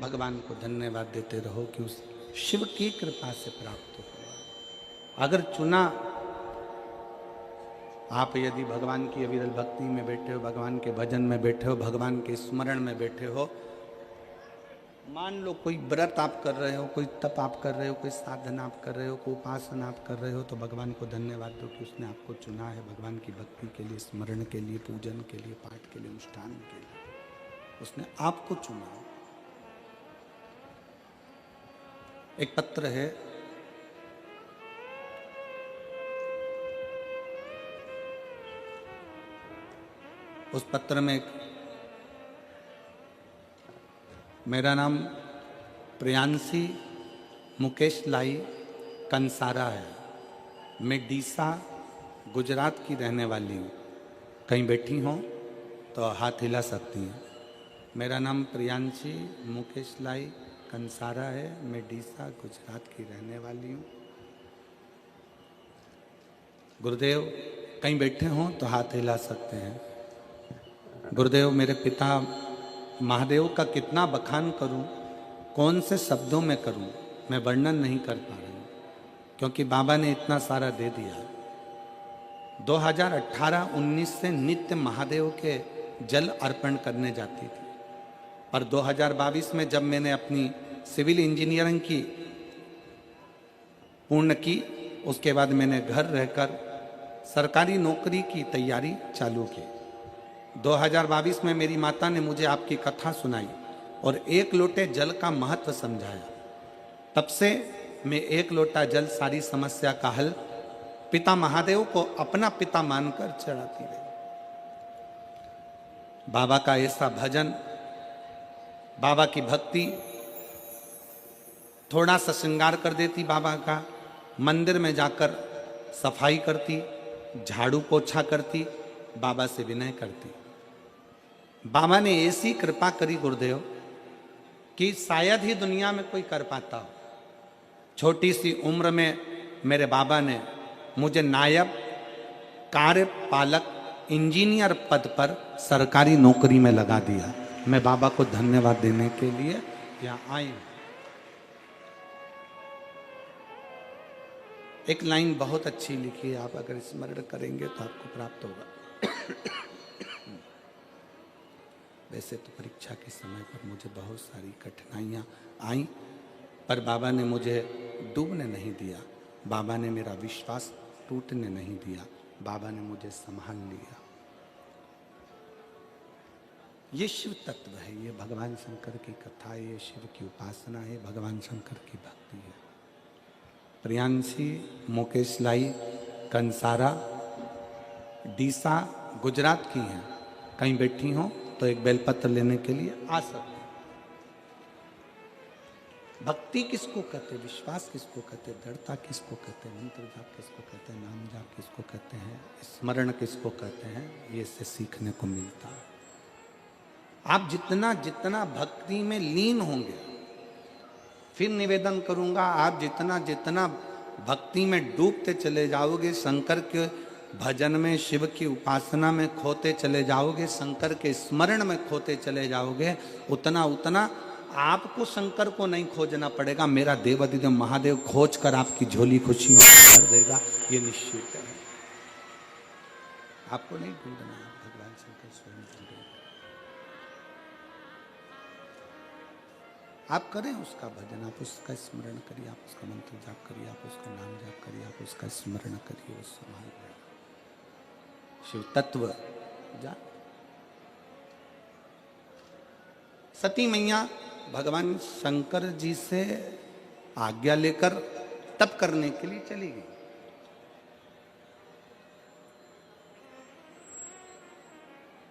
भगवान को धन्यवाद देते रहो कि उस शिव की कृपा से प्राप्त हुआ। अगर चुना, आप यदि भगवान की अविरल भक्ति में बैठे हो, भगवान के भजन में बैठे हो, भगवान के स्मरण में बैठे हो, मान लो कोई व्रत आप कर रहे हो, कोई तप आप कर रहे हो, कोई साधना आप कर रहे हो, कोई उपासना आप कर रहे हो, तो भगवान को धन्यवाद दो कि उसने आपको चुना है भगवान की भक्ति के लिए, स्मरण के लिए, पूजन के लिए, पाठ के लिए, अनुष्ठान के लिए। उसने आपको चुना। एक पत्र है, उस पत्र में मेरा नाम प्रियांशी मुकेश लाई कंसारा है, मैं डीसा गुजरात की रहने वाली हूँ। कहीं बैठी हों तो हाथ हिला सकती हैं। मेरा नाम प्रियांशी मुकेश लाई कंसारा है, मैं डीसा गुजरात की रहने वाली हूँ। गुरुदेव कहीं बैठे हों तो हाथ हिला सकते हैं। गुरुदेव मेरे पिता महादेव का कितना बखान करूं, कौन से शब्दों में करूं, मैं वर्णन नहीं कर पा रही हूं, क्योंकि बाबा ने इतना सारा दे दिया। 2018-19 से नित्य महादेव के जल अर्पण करने जाती थी, पर 2022 में जब मैंने अपनी सिविल इंजीनियरिंग की पूर्ण की, उसके बाद मैंने घर रहकर सरकारी नौकरी की तैयारी चालू की। 2022 में मेरी माता ने मुझे आपकी कथा सुनाई और एक लोटे जल का महत्व समझाया। तब से मैं एक लोटा जल सारी समस्या का हल पिता महादेव को अपना पिता मानकर चढ़ाती रही। बाबा का ऐसा भजन, बाबा की भक्ति, थोड़ा सा श्रृंगार कर देती बाबा का, मंदिर में जाकर सफाई करती, झाड़ू पोछा करती, बाबा से विनय करती। बाबा ने ऐसी कृपा करी गुरुदेव कि शायद ही दुनिया में कोई कर पाता हो। छोटी सी उम्र में मेरे बाबा ने मुझे नायब कार्यपालक इंजीनियर पद पर सरकारी नौकरी में लगा दिया। मैं बाबा को धन्यवाद देने के लिए यहाँ आई हूँ। एक लाइन बहुत अच्छी लिखी है, आप अगर स्मरण करेंगे तो आपको प्राप्त होगा। वैसे तो परीक्षा के समय पर मुझे बहुत सारी कठिनाइयाँ आई, पर बाबा ने मुझे डूबने नहीं दिया, बाबा ने मेरा विश्वास टूटने नहीं दिया, बाबा ने मुझे संभाल लिया। ये शिव तत्व है, ये भगवान शंकर की कथा है, ये शिव की उपासना है, भगवान शंकर की भक्ति है। प्रियांशी मुकेश लाई कंसारा डीसा गुजरात की हैं, कहीं बैठी हों तो एक बेलपत्र लेने के लिए आ सकते। भक्ति किसको कहते, विश्वास किसको कहते, दृढ़ता किसको कहते, मंत्र जाप किसको कहते हैं, नाम जाप किसको कहते हैं, स्मरण किसको कहते हैं, ये इससे सीखने को मिलता है। आप जितना जितना भक्ति में लीन होंगे, फिर निवेदन करूंगा, आप जितना जितना भक्ति में डूबते चले जाओगे, शंकर के भजन में, शिव की उपासना में खोते चले जाओगे, शंकर के स्मरण में खोते चले जाओगे, उतना उतना आपको शंकर को नहीं खोजना पड़ेगा, मेरा देवाधिदेव महादेव खोज कर आपकी झोली खुशियों कर देगा, ये निश्चित है। आपको नहीं ढूंढना है, भगवान शंकर स्वयं ढूंढेगा। आप करें उसका भजन, आप उसका स्मरण करिए, आप उसका मंत्र जाप करिए, आप उसका नाम जाप करिए, आप उसका स्मरण करिए, वो संभाल लेगा। शिव तत्व जा। सती मैया भगवान शंकर जी से आज्ञा लेकर तप करने के लिए चली गई।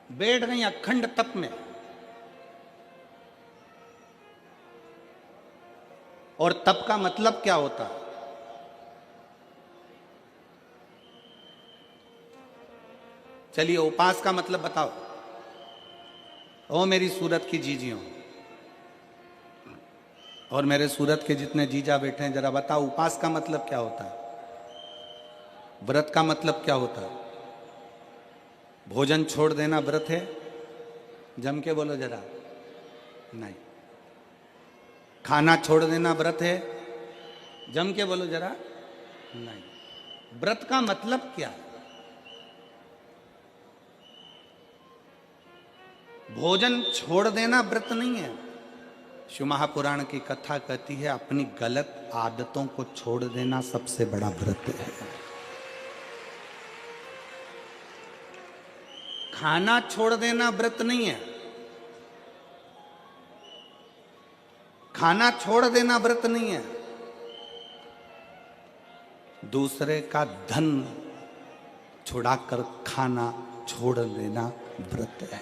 बैठ गई अखंड तप में, और तप का मतलब क्या होता है? चलिए उपास का मतलब बताओ। ओ मेरी सूरत की जीजियों, और मेरे सूरत के जितने जीजा बैठे हैं, जरा बताओ उपास का मतलब क्या होता है, व्रत का मतलब क्या होता है? भोजन छोड़ देना व्रत है? जम के बोलो जरा। नहीं, खाना छोड़ देना व्रत है? जम के बोलो जरा। नहीं। व्रत का मतलब क्या है? भोजन छोड़ देना व्रत नहीं है। शिव महापुराण की कथा कहती है अपनी गलत आदतों को छोड़ देना सबसे बड़ा व्रत है। खाना छोड़ देना व्रत नहीं है। खाना छोड़ देना व्रत नहीं है। दूसरे का धन छुड़ाकर खाना छोड़ देना व्रत है।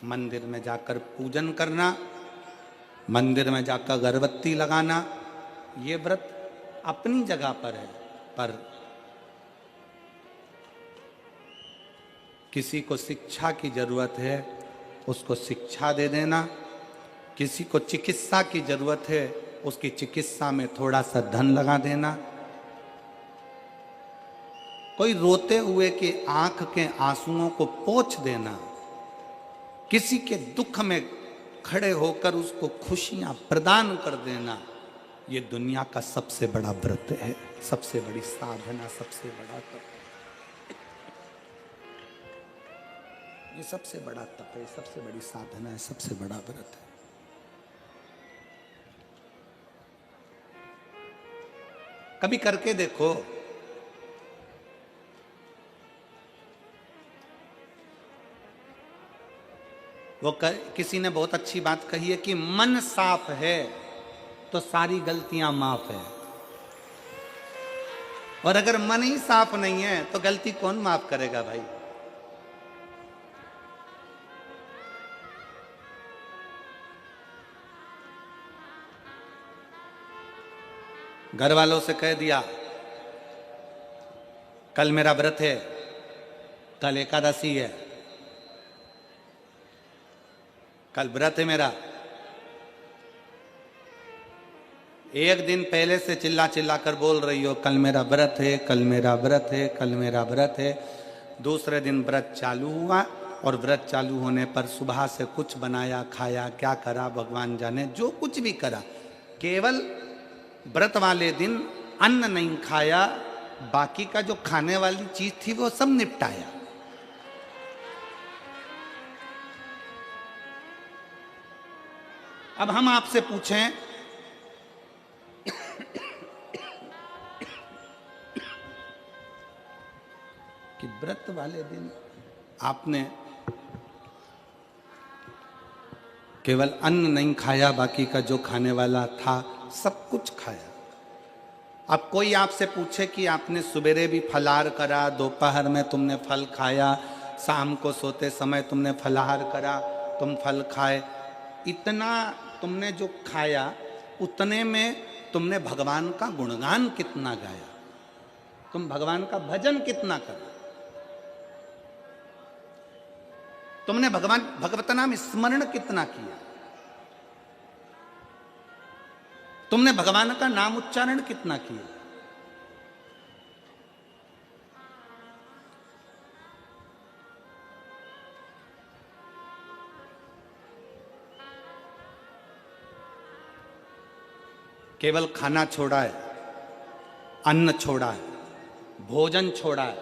मंदिर में जाकर पूजन करना, मंदिर में जाकर अगरबत्ती लगाना, ये व्रत अपनी जगह पर है। पर किसी को शिक्षा की जरूरत है, उसको शिक्षा दे देना। किसी को चिकित्सा की जरूरत है, उसकी चिकित्सा में थोड़ा सा धन लगा देना। कोई रोते हुए की आंख के आंसुओं को पोंछ देना। किसी के दुख में खड़े होकर उसको खुशियां प्रदान कर देना, ये दुनिया का सबसे बड़ा व्रत है, सबसे बड़ी साधना, सबसे बड़ा तप। ये सबसे बड़ा तप है, सबसे बड़ी साधना है, सबसे बड़ा व्रत है। कभी करके देखो। किसी ने बहुत अच्छी बात कही है कि मन साफ है तो सारी गलतियां माफ है, और अगर मन ही साफ नहीं है तो गलती कौन माफ करेगा भाई। घर वालों से कह दिया कल मेरा व्रत है, कल एकादशी है, कल व्रत है मेरा। एक दिन पहले से चिल्ला चिल्ला कर बोल रही हो कल मेरा व्रत है, कल मेरा व्रत है, कल मेरा व्रत है। दूसरे दिन व्रत चालू हुआ और व्रत चालू होने पर सुबह से कुछ बनाया खाया, क्या करा भगवान जाने, जो कुछ भी करा, केवल व्रत वाले दिन अन्न नहीं खाया, बाकी का जो खाने वाली चीज थी वो सब निपटाया। अब हम आपसे पूछें कि व्रत वाले दिन आपने केवल अन्न नहीं खाया, बाकी का जो खाने वाला था सब कुछ खाया। अब कोई आपसे पूछे कि आपने सवेरे भी फलाहार करा, दोपहर में तुमने फल खाया, शाम को सोते समय तुमने फलाहार करा, तुम फल खाए, इतना तुमने जो खाया उतने में तुमने भगवान का गुणगान कितना गाया, तुम भगवान का भजन कितना करा, तुमने भगवत नाम स्मरण कितना किया, तुमने भगवान का नाम उच्चारण कितना किया। केवल खाना छोड़ा है, अन्न छोड़ा है, भोजन छोड़ा है,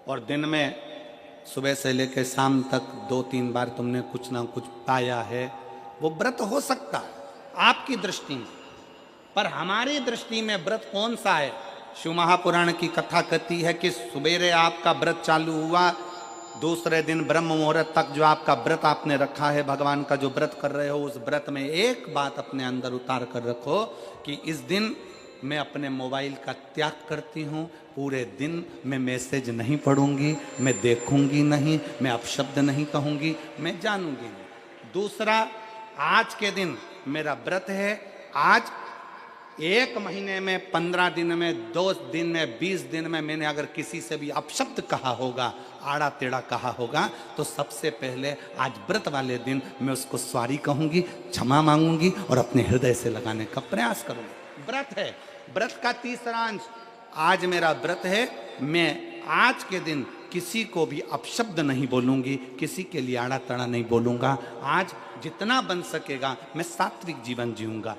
और दिन में सुबह से लेकर शाम तक 2-3 बार तुमने कुछ ना कुछ पाया है, वो व्रत हो सकता है आपकी दृष्टि में, पर हमारी दृष्टि में व्रत कौन सा है। शिव महापुराण की कथा कहती है कि सुबेरे आपका व्रत चालू हुआ, दूसरे दिन ब्रह्म मुहूर्त तक जो आपका व्रत आपने रखा है, भगवान का जो व्रत कर रहे हो, उस व्रत में एक बात अपने अंदर उतार कर रखो कि इस दिन मैं अपने मोबाइल का त्याग करती हूँ, पूरे दिन मैं मैसेज नहीं पढ़ूंगी, मैं देखूंगी नहीं, मैं अपशब्द नहीं कहूंगी, मैं जानूंगी नहीं। दूसरा, आज के दिन मेरा व्रत है, आज 1 महीने में, 15 दिन में, 2 दिन में, 20 दिन में मैंने अगर किसी से भी अपशब्द कहा होगा, आड़ा टेढ़ा कहा होगा, तो सबसे पहले आज व्रत वाले दिन मैं उसको सॉरी कहूंगी, क्षमा मांगूंगी और अपने हृदय से लगाने का प्रयास करूंगी। व्रत है, व्रत का तीसरा अंश, आज मेरा व्रत है, मैं आज के दिन किसी को भी अपशब्द नहीं बोलूंगी, किसी के लिए आड़ा तड़ा नहीं बोलूंगा। आज जितना बन सकेगा मैं सात्विक जीवन जीऊंगा।